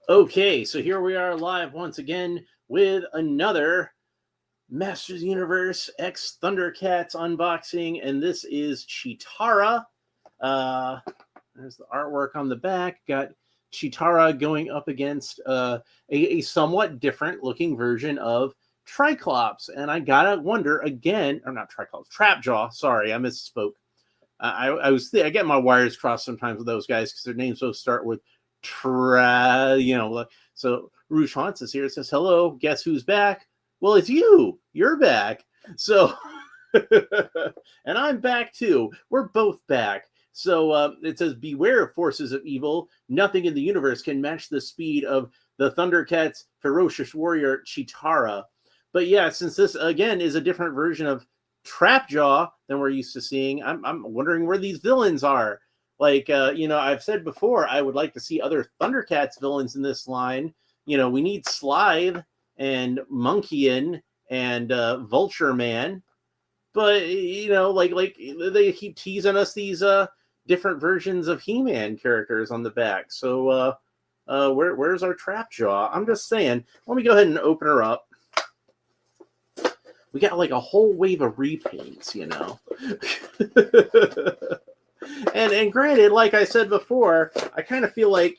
Okay, so here we are live once again with another Masters Universe X Thundercats unboxing, and this is Cheetara. Uh, there's the artwork on the back. Got Cheetara going up against a somewhat different looking version of Triclops, and I gotta wonder again, or not Triclops, Trapjaw. Sorry, I misspoke. I get my wires crossed sometimes with those guys because their names both start with So Rouge Haunts is here. It says, "Hello, guess who's back?" Well, it's you. You're back. So, and I'm back too. We're both back. So it says, "Beware of forces of evil. Nothing in the universe can match the speed of the Thundercats' ferocious warrior Cheetara." But yeah, since this again is a different version of Trapjaw than we're used to seeing, I'm wondering where these villains are. I've said before, I would like to see other Thundercats villains in this line. We need Slithe and Monkeyin and Vulture Man. But like they keep teasing us these different versions of He-Man characters on the back. So where's our Trapjaw? I'm just saying. Let me go ahead and open her up. We got like a whole wave of repaints, And granted, like I said before, I kind of feel like,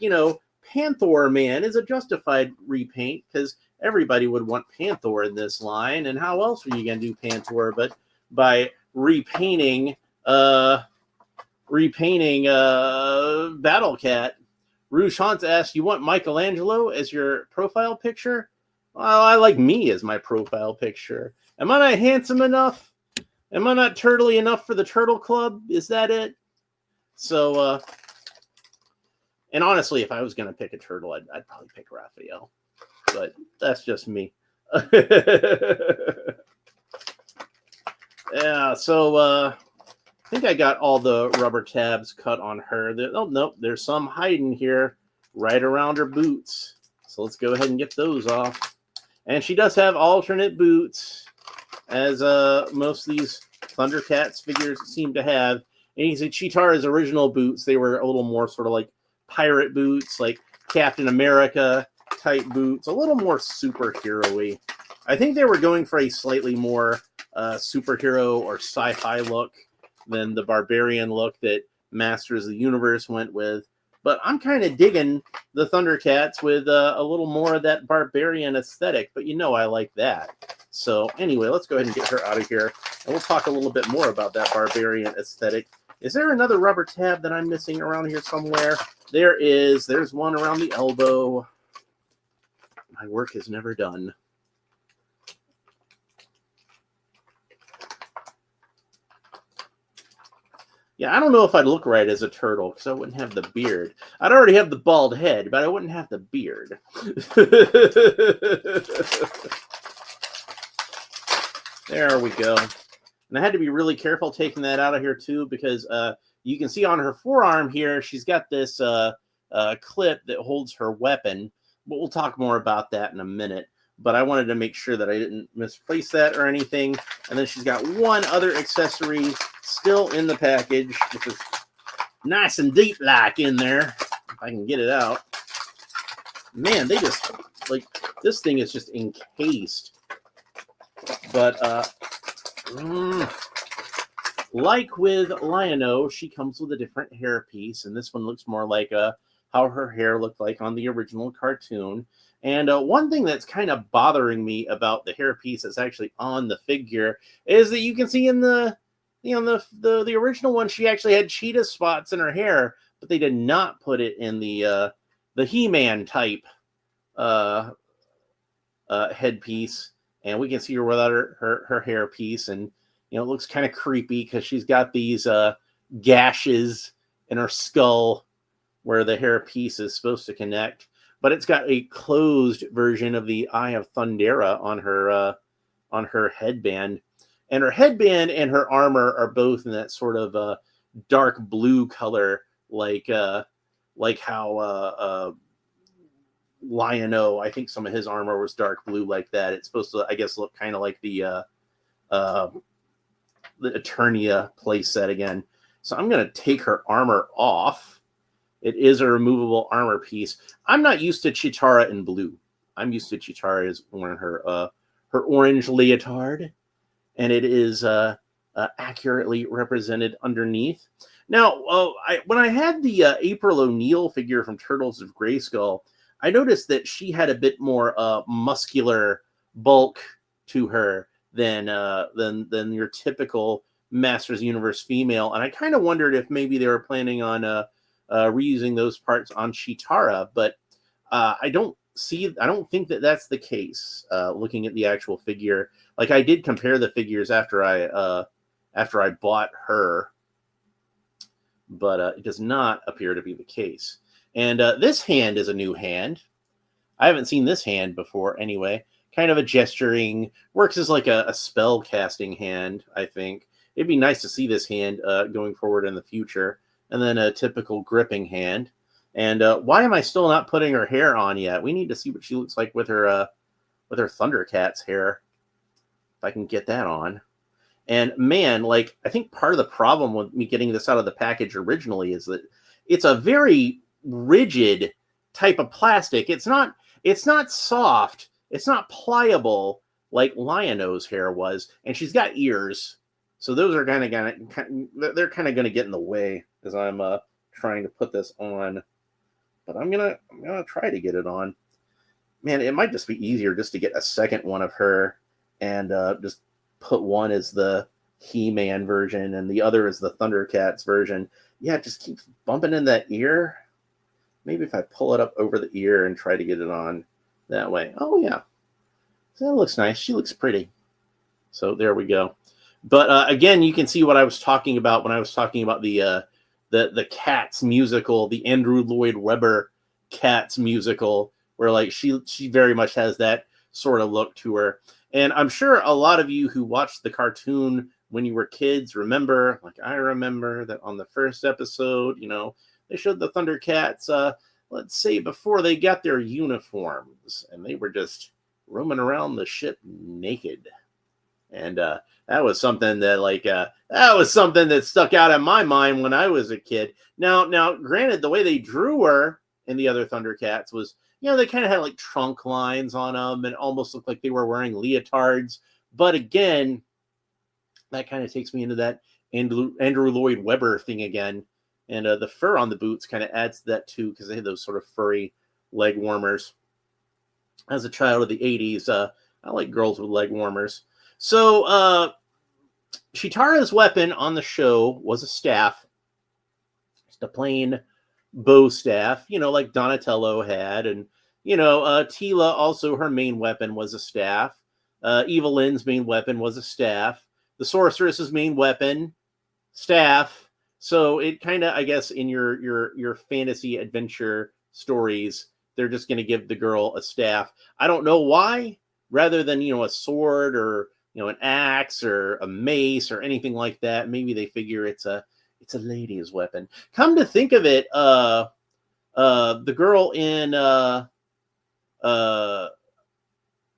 Panther Man is a justified repaint because everybody would want Panther in this line. And how else are you going to do Panther but by repainting Battle Cat? Rouge Haunts asks, "You want Michelangelo as your profile picture?" Well, I like me as my profile picture. Am I not handsome enough? Am I not turtly enough for the Turtle Club? Is that it? So, and honestly, if I was going to pick a turtle, I'd probably pick Raphael. But that's just me. Yeah, so I think I got all the rubber tabs cut on her. Oh, nope, there's some hiding here right around her boots. So let's go ahead and get those off. And she does have alternate boots, as most of these Thundercats figures seem to have. And you can see Cheetara's original boots, they were a little more sort of like pirate boots, like Captain America type boots, a little more superhero-y. I think they were going for a slightly more superhero or sci-fi look than the barbarian look that Masters of the Universe went with. But I'm kind of digging the Thundercats with a little more of that barbarian aesthetic. But I like that. So anyway, let's go ahead and get her out of here. And we'll talk a little bit more about that barbarian aesthetic. Is there another rubber tab that I'm missing around here somewhere? There is. There's one around the elbow. My work is never done. Yeah, I don't know if I'd look right as a turtle because I wouldn't have the beard. I'd already have the bald head, but I wouldn't have the beard. There we go. And I had to be really careful taking that out of here too because you can see on her forearm here, she's got this clip that holds her weapon. But we'll talk more about that in a minute. But I wanted to make sure that I didn't misplace that or anything. And then she's got one other accessory still in the package, which is nice and deep like in there. If I can get it out. Man, they just, like, this thing is just encased. But, like with Lion-O, she comes with a different hairpiece. And this one looks more like how her hair looked like on the original cartoon. And one thing that's kind of bothering me about the hairpiece that's actually on the figure is that you can see in the original one, she actually had cheetah spots in her hair, but they did not put it in the He-Man type headpiece. And we can see her without her hairpiece, and it looks kind of creepy because she's got these gashes in her skull where the hairpiece is supposed to connect. But it's got a closed version of the Eye of Thundera on her headband. And her headband and her armor are both in that sort of dark blue color, like how Lion-O, I think some of his armor was dark blue like that. It's supposed to, I guess, look kind of like the Eternia playset again. So I'm going to take her armor off. It is a removable armor piece. I'm not used to Cheetara in blue. I'm used to Cheetara as wearing her orange leotard, and it is accurately represented underneath. Now, when I had the April O'Neil figure from Turtles of Grayskull, I noticed that she had a bit more muscular bulk to her than your typical Masters Universe female, and I kind of wondered if maybe they were planning on reusing those parts on Cheetara, but I don't think that that's the case. Looking at the actual figure, like I did compare the figures after I bought her, but it does not appear to be the case. And this hand is a new hand. I haven't seen this hand before anyway. Kind of a gesturing, works as like a spell casting hand, I think. It'd be nice to see this hand going forward in the future. And then a typical gripping hand. And why am I still not putting her hair on yet? We need to see what she looks like with her Thundercats hair. If I can get that on. And man, like, I think part of the problem with me getting this out of the package originally is that it's a very rigid type of plastic. It's not soft. It's not pliable like Lion-O's hair was. And she's got ears. So those are kind of going to get in the way as I'm trying to put this on. But I'm gonna try to get it on. Man, it might just be easier just to get a second one of her and just put one as the He-Man version and the other as the Thundercats version. Yeah, it just keeps bumping in that ear. Maybe if I pull it up over the ear and try to get it on that way. Oh yeah, so that looks nice. She looks pretty. So there we go. But again, you can see what I was talking about when I was talking about the Cats musical, the Andrew Lloyd Webber Cats musical, where like she very much has that sort of look to her. And I'm sure a lot of you who watched the cartoon when you were kids remember, like I remember, that on the first episode, they showed the Thundercats, let's say before they got their uniforms, and they were just roaming around the ship naked. And that was something that stuck out in my mind when I was a kid. Now, granted, the way they drew her in the other Thundercats was, they kind of had like trunk lines on them and almost looked like they were wearing leotards. But again, that kind of takes me into that Andrew Lloyd Webber thing again. And the fur on the boots kind of adds to that too, because they had those sort of furry leg warmers. As a child of the 80s, I like girls with leg warmers. So, Cheetara's weapon on the show was a staff. Just a plain bow staff, like Donatello had. And, Teela also, her main weapon was a staff. Evelyn's main weapon was a staff. The sorceress's main weapon, staff. So it kind of, I guess, in your fantasy adventure stories, they're just going to give the girl a staff. I don't know why, rather than, a sword or an axe or a mace or anything like that. Maybe they figure it's a lady's weapon. Come to think of it, the girl in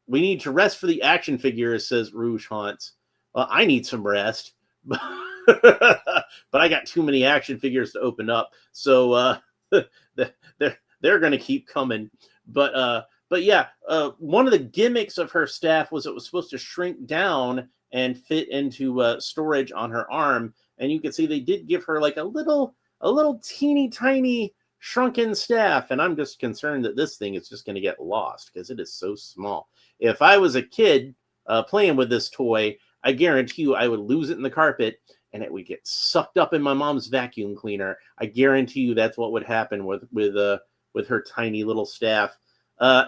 We Need to Rest for the Action Figures, says Rouge Haunts. Well, I need some rest, but I got too many action figures to open up, so they're going to keep coming. But yeah, one of the gimmicks of her staff was it was supposed to shrink down and fit into storage on her arm. And you can see they did give her like a little teeny tiny shrunken staff. And I'm just concerned that this thing is just going to get lost because it is so small. If I was a kid playing with this toy, I guarantee you I would lose it in the carpet and it would get sucked up in my mom's vacuum cleaner. I guarantee you that's what would happen with her tiny little staff.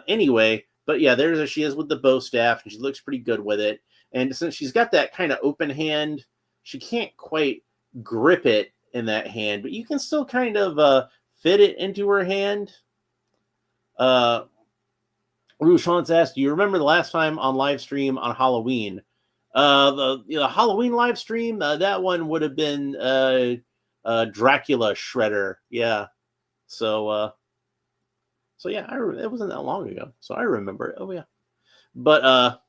Anyway, but yeah, there's she is with the bow staff, and she looks pretty good with it. And since she's got that kind of open hand, she can't quite grip it in that hand, but you can still kind of fit it into her hand. Rouge Haunts asked, do you remember the last time on live stream on Halloween? The Halloween live stream, that one would have been Dracula Shredder. Yeah. So yeah, it wasn't that long ago, so I remember it. Oh yeah, but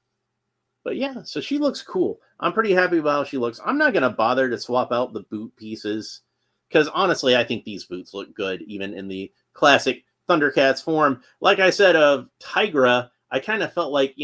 yeah, so she looks cool. I'm pretty happy about how she looks. I'm not gonna bother to swap out the boot pieces because honestly, I think these boots look good even in the classic Thundercats form. Like I said of Tigra, I kind of felt like,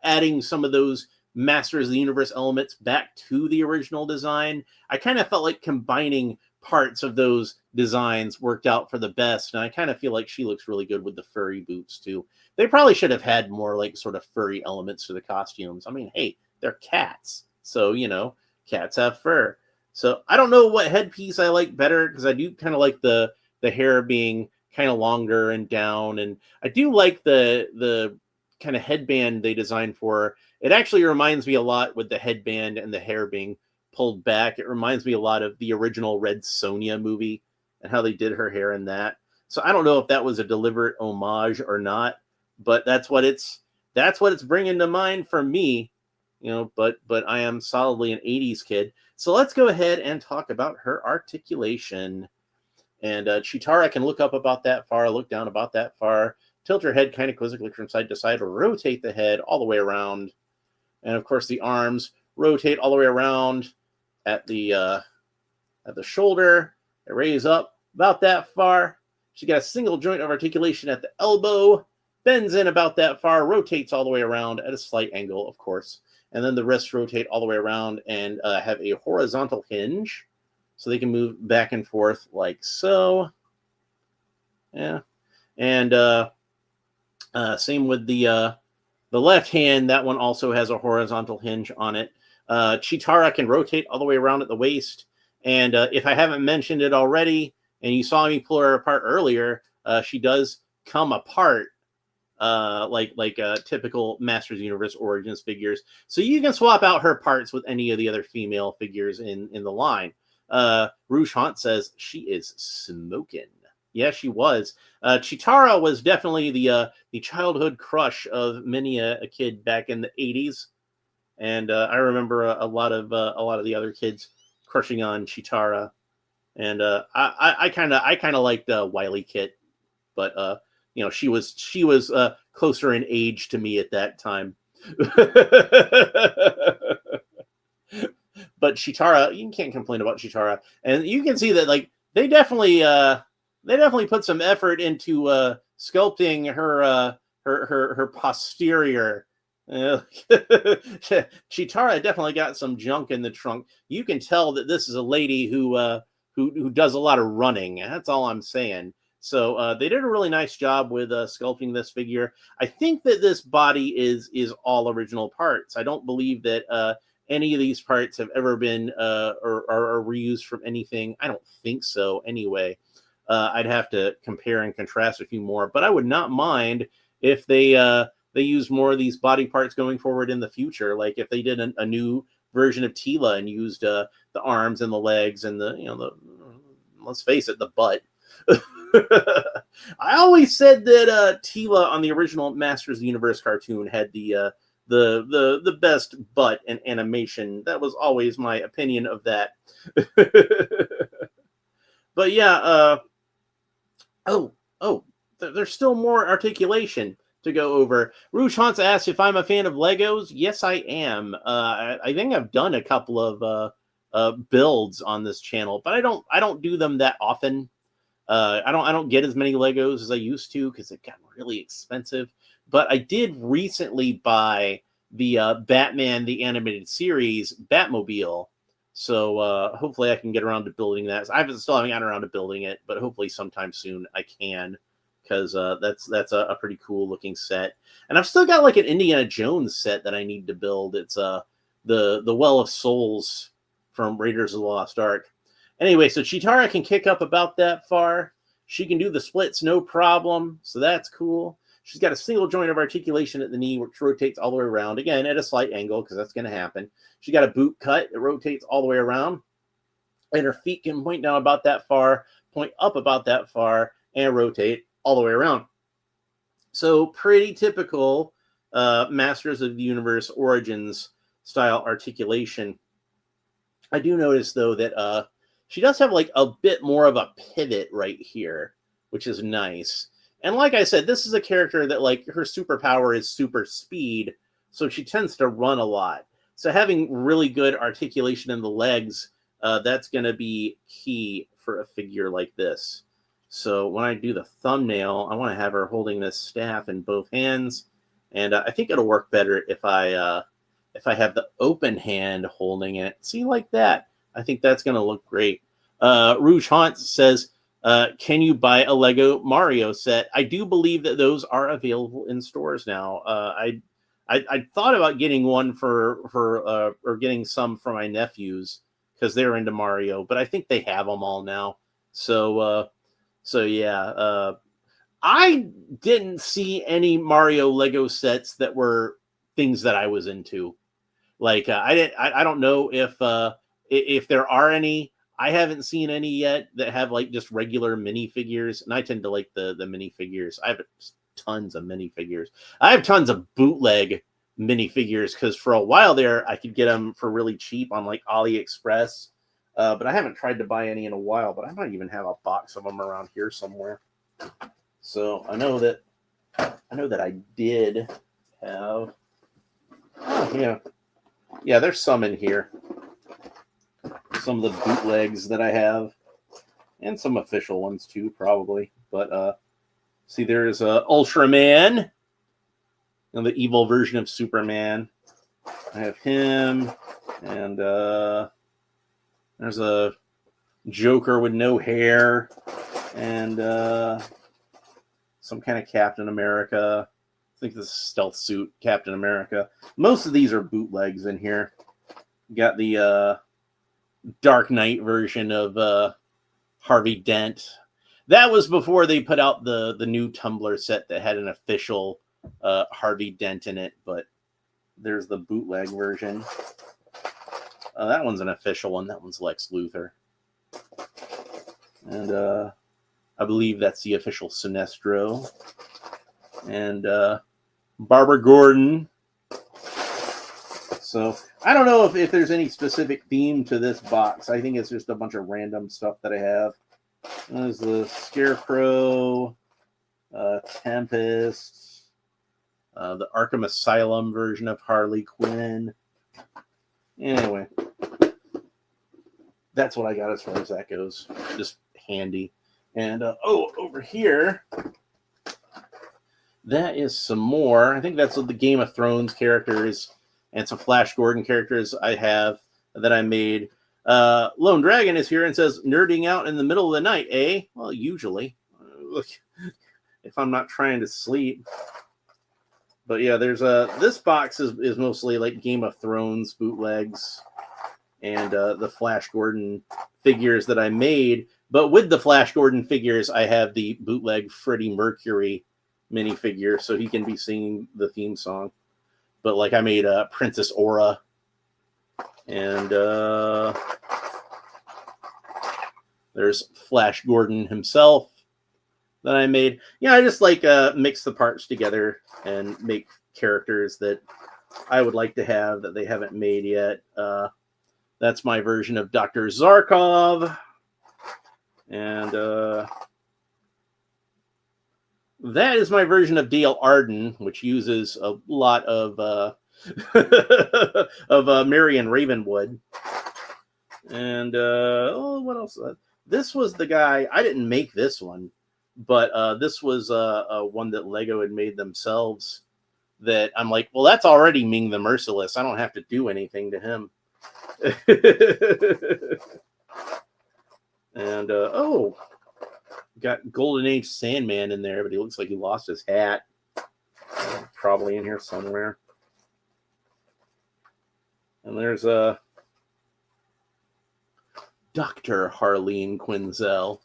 adding some of those Masters of the Universe elements back to the original design, I kind of felt like combining parts of those designs worked out for the best. And I kind of feel like she looks really good with the furry boots too. They probably should have had more like sort of furry elements to the costumes. I mean, hey, they're cats. So, cats have fur. So I don't know what headpiece I like better, because I do kind of like the hair being kind of longer and down. And I do like the kind of headband they designed for her. It actually reminds me a lot with the headband and the hair being pulled back. It reminds me a lot of the original Red Sonja movie and how they did her hair in that. So I don't know if that was a deliberate homage or not, but that's what it's bringing to mind for me, but I am solidly an 80s kid. So let's go ahead and talk about her articulation. And Cheetara can look up about that far, look down about that far, tilt her head kind of quizzically from side to side, rotate the head all the way around. And of course the arms rotate all the way around at the shoulder. They raise up about that far. She got a single joint of articulation at the elbow, bends in about that far, rotates all the way around at a slight angle, of course. And then the wrists rotate all the way around and have a horizontal hinge, so they can move back and forth like so. Yeah. And same with the left hand. That one also has a horizontal hinge on it. Cheetara can rotate all the way around at the waist. And if I haven't mentioned it already, and you saw me pull her apart earlier, she does come apart like typical Masters of the Universe Origins figures. So you can swap out her parts with any of the other female figures in the line. Rouge Haunt says she is smoking. Yeah, she was. Cheetara was definitely the childhood crush of many a kid back in the 80s. And I remember a lot of the other kids crushing on Cheetara. And I kind of liked Wily Kit, but she was closer in age to me at that time. But Cheetara, you can't complain about Cheetara, and you can see that like they definitely put some effort into sculpting her posterior. Cheetara definitely got some junk in the trunk. You can tell that this is a lady who does a lot of running. That's all I'm saying. So they did a really nice job with sculpting this figure. I think that this body is all original parts. I don't believe that any of these parts have ever been or are reused from anything. I don't think so anyway. I'd have to compare and contrast a few more, but I would not mind if they use more of these body parts going forward in the future. Like if they did a new version of Tila and used the arms and the legs and the let's face it, the butt. I always said that Tila on the original Masters of the Universe cartoon had the best butt and animation. That was always my opinion of that. But yeah, there's still more articulation to go over. Rouge Haunt asked if I'm a fan of Legos. Yes, I am. I think I've done a couple of builds on this channel, but I don't do them that often. I don't get as many Legos as I used to because it got really expensive. But I did recently buy the Batman the Animated Series Batmobile. So hopefully I can get around to building that. I still haven't gotten around to building it, but hopefully sometime soon I can, because that's a pretty cool looking set. And I've still got like an Indiana Jones set that I need to build. It's the Well of Souls from Raiders of the Lost Ark. Anyway, so Cheetara can kick up about that far. She can do the splits no problem, so that's cool. She's got a single joint of articulation at the knee, which rotates all the way around, again, at a slight angle, because that's going to happen. She got a boot cut that rotates all the way around. And her feet can point down about that far, point up about that far, and rotate all the way around. So pretty typical Masters of the Universe Origins style articulation. I do notice, though, that she does have like a bit more of a pivot right here, which is nice. And like I said, this is a character that like her superpower is super speed, so she tends to run a lot. So having really good articulation in the legs, that's going to be key for a figure like this. So when I do the thumbnail, I want to have her holding this staff in both hands, and I think it'll work better if I have the open hand holding it. See, like that. I think that's going to look great. Rouge Haunt says, can you buy a Lego Mario set? I do believe that those are available in stores now. I thought about getting one or getting some for my nephews because they're into Mario, but I think they have them all now. So yeah, I didn't see any Mario Lego sets that were things that I was into. Like I don't know if there are any. I haven't seen any yet that have like just regular minifigures, and I tend to like the minifigures. I have tons of minifigures. I have tons of bootleg minifigures because for a while there I could get them for really cheap on like AliExpress. But I haven't tried to buy any in a while, but I might even have a box of them around here somewhere. So I know that I did have. Oh, yeah, there's some in here. Some of the bootlegs that I have, and some official ones too, probably. But see, there's Ultraman, the evil version of Superman. I have him, and there's a Joker with no hair, and some kind of Captain America. I think this is stealth suit Captain America. Most of these are bootlegs in here. Got the Dark Knight version of Harvey Dent. That was before they put out the new Tumblr set that had an official Harvey Dent in it, but there's the bootleg version. That one's an official one. That one's Lex Luthor. And I believe that's the official Sinestro. And Barbara Gordon. So I don't know if there's any specific theme to this box. I think it's just a bunch of random stuff that I have. There's the Scarecrow, Tempest, the Arkham Asylum version of Harley Quinn. Anyway, that's what I got as far as that goes. Just handy. And over here, that is some more. I think that's the Game of Thrones characters and some Flash Gordon characters I have that I made. Lone Dragon is here and says, nerding out in the middle of the night, eh? Well, usually. Look, if I'm not trying to sleep. But yeah, there's this box is mostly like Game of Thrones bootlegs and the Flash Gordon figures that I made. But with the Flash Gordon figures, I have the bootleg Freddie Mercury minifigure, so he can be singing the theme song. But like I made Princess Aura, and there's Flash Gordon himself that I made. Yeah, I just like mix the parts together and make characters that I would like to have that they haven't made yet. That's my version of Dr. Zarkov. And that is my version of Dale Arden, which uses a lot of Marion Ravenwood. And what else? This was the guy. I didn't make this one, but this was one that Lego had made themselves. That I'm like, well, that's already Ming the Merciless. I don't have to do anything to him. And got Golden Age Sandman in there, but he looks like he lost his hat. Probably in here somewhere. And there's Dr. Harleen Quinzel.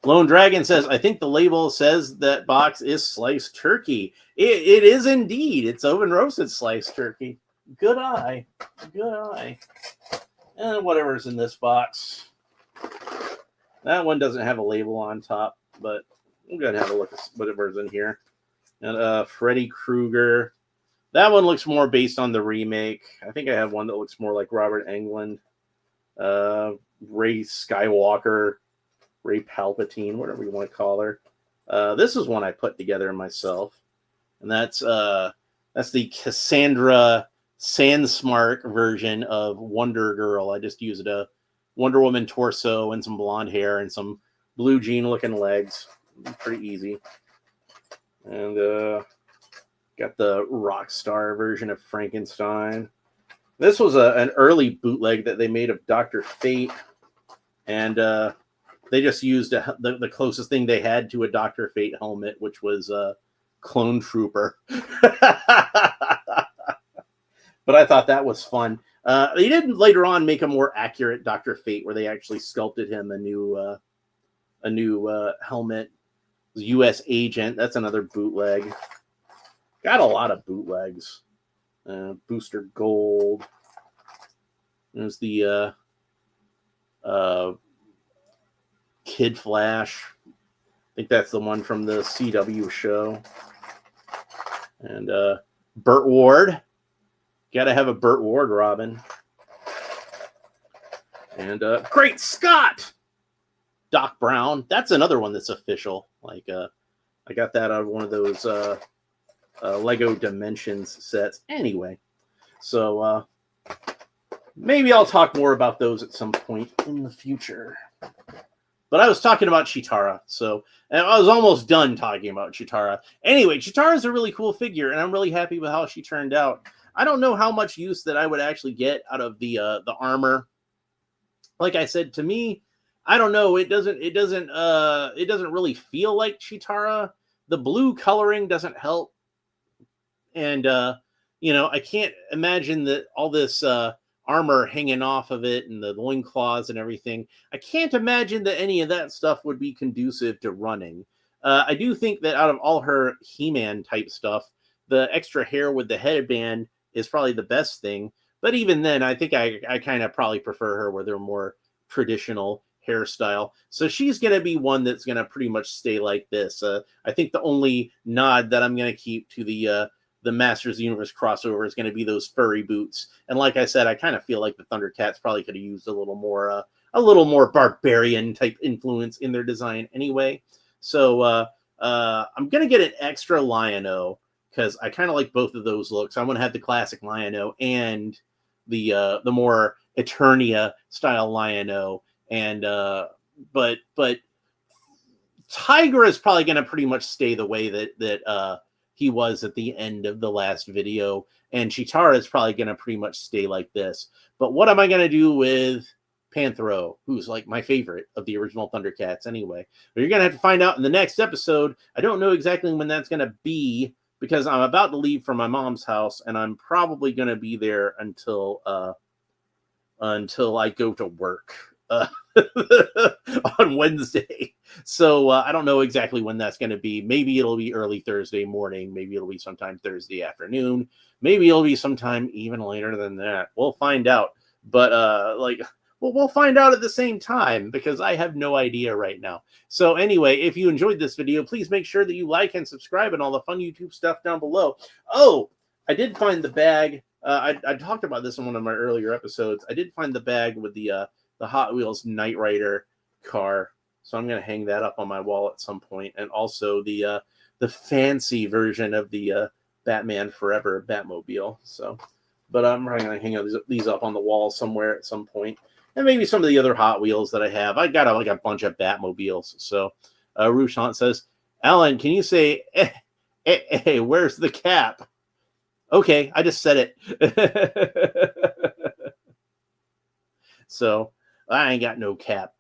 Lone Dragon says, I think the label says that box is sliced turkey. It is indeed. It's oven roasted sliced turkey. Good eye. Good eye. And whatever's in this box. That one doesn't have a label on top, but we're going to have a look at whatever's in here. And Freddy Krueger. That one looks more based on the remake. I think I have one that looks more like Robert Englund. Ray Skywalker. Ray Palpatine, whatever you want to call her. This is one I put together myself. And that's the Cassandra Sandsmark version of Wonder Girl. I just used a Wonder Woman torso and some blonde hair and some blue jean looking legs. Pretty easy. And got the Rockstar version of Frankenstein. This was an early bootleg that they made of Dr. Fate, and they just used the closest thing they had to a Dr. Fate helmet, which was Clone Trooper. But I thought that was fun. They did later on make a more accurate Dr. Fate, where they actually sculpted him a new helmet. U.S. Agent. That's another bootleg. Got a lot of bootlegs. Booster Gold. There's the Kid Flash. I think that's the one from the CW show. And Burt Ward. Got to have a Burt Ward Robin. And Great Scott! Doc Brown. That's another one that's official. Like, I got that out of one of those Lego Dimensions sets. Anyway, so maybe I'll talk more about those at some point in the future. But I was talking about Cheetara, and I was almost done talking about Cheetara. Anyway, Cheetara is a really cool figure, and I'm really happy with how she turned out. I don't know how much use that I would actually get out of the armor. Like I said, to me, I don't know. It doesn't really feel like Cheetara. The blue coloring doesn't help, and I can't imagine that all this armor hanging off of it and the loincloths and everything. I can't imagine that any of that stuff would be conducive to running. I do think that out of all her He-Man type stuff, the extra hair with the headband is probably the best thing. But even then, I think I kind of probably prefer her with her more traditional hairstyle. So she's going to be one that's going to pretty much stay like this. I think the only nod that I'm going to keep to the Masters of the Universe crossover is going to be those furry boots. And like I said, I kind of feel like the Thundercats probably could have used a little more barbarian type influence in their design anyway. So I'm going to get an extra Lion-O because I kind of like both of those looks. I'm going to have the classic Lion-O and the more Eternia style Lion-O. And but Tiger is probably going to pretty much stay the way that he was at the end of the last video, and Cheetara is probably going to pretty much stay like this. But what am I going to do with Panthro, who's like my favorite of the original Thundercats anyway? But you're going to have to find out in the next episode. I don't know exactly when that's going to be because I'm about to leave for my mom's house, and I'm probably going to be there until I go to work on Wednesday. So I don't know exactly when that's going to be. Maybe it'll be early Thursday morning. Maybe it'll be sometime Thursday afternoon. Maybe it'll be sometime even later than that. We'll find out. But we'll find out at the same time because I have no idea right now. So anyway, if you enjoyed this video, please make sure that you like and subscribe and all the fun YouTube stuff down below. Oh, I did find the bag. I talked about this in one of my earlier episodes. I did find the bag with the Hot Wheels Knight Rider car. So I'm going to hang that up on my wall at some point. And also the fancy version of the Batman Forever Batmobile. So, but I'm going to hang these up on the wall somewhere at some point. And maybe some of the other Hot Wheels that I have. I got a bunch of Batmobiles. So Rushant says, Alan, can you say, hey, where's the cap? Okay, I just said it. So I ain't got no cap.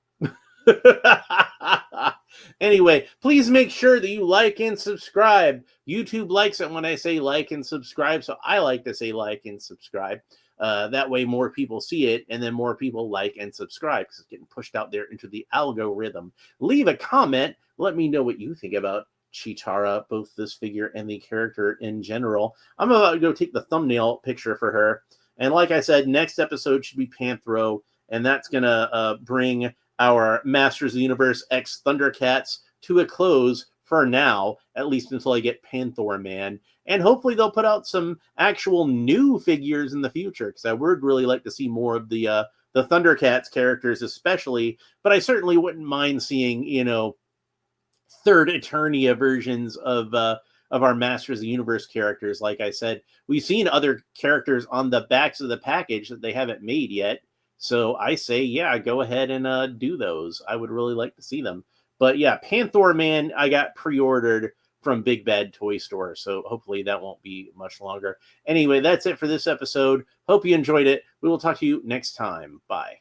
Anyway, please make sure that you like and subscribe. YouTube likes it when I say like and subscribe, so I like to say like and subscribe. That way more people see it, and then more people like and subscribe because it's getting pushed out there into the algorithm. Leave a comment. Let me know what you think about Cheetara, both this figure and the character in general. I'm about to go take the thumbnail picture for her. And like I said, next episode should be Panthro, and that's going to bring our Masters of the Universe X Thundercats to a close for now, at least until I get Panther Man. And hopefully they'll put out some actual new figures in the future, because I would really like to see more of the Thundercats characters especially, but I certainly wouldn't mind seeing, third Eternia versions of our Masters of the Universe characters. Like I said, we've seen other characters on the backs of the package that they haven't made yet. So I say, yeah, go ahead and do those. I would really like to see them. But yeah, Panther Man, I got pre-ordered from Big Bad Toy Store, so hopefully that won't be much longer. Anyway, that's it for this episode. Hope you enjoyed it. We will talk to you next time. Bye.